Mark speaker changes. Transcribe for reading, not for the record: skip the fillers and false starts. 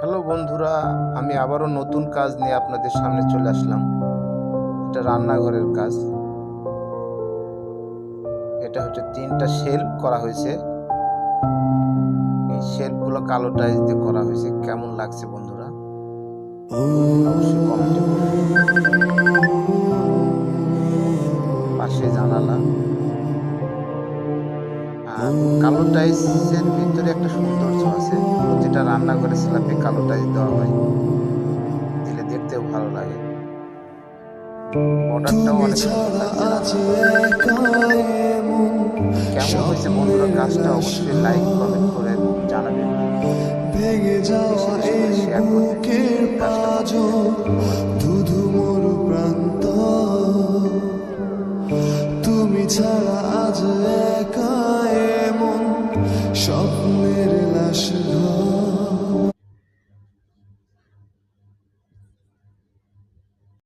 Speaker 1: Hello বন্ধুরা, আমি আবারও নতুন কাজ নিয়ে আপনাদের সামনে চলে আসলাম। এটা রান্নাঘরের কাজ। এটা হচ্ছে 3টা শেলফ করা হয়েছে। এই শেলফগুলো কালো টাইলস দিয়ে করা হয়েছে। কেমন লাগছে বন্ধুরা অবশ্যই কমেন্টে বলবেন। পাশে জানালা আর কালো টাইলসের ভিতরে একটা সৌন্দর্য আছে। প্রতিটা রান্নাঘরের স্ল্যাবে কালো টাইলস দেওয়া হয়, দিলে দেখতেও ভালো লাগে। বর্ডারটাও অনেক সুন্দর লাগছে। কেমন হয়েছে বন্ধুরা কাজটা অবশ্যই লাইক কমেন্ট করে জানাবেন, বেশি বেশি করে শেয়ার করবেন কাজটা ভালো লাগলে।
Speaker 2: তুমি ছাড়া আজ এক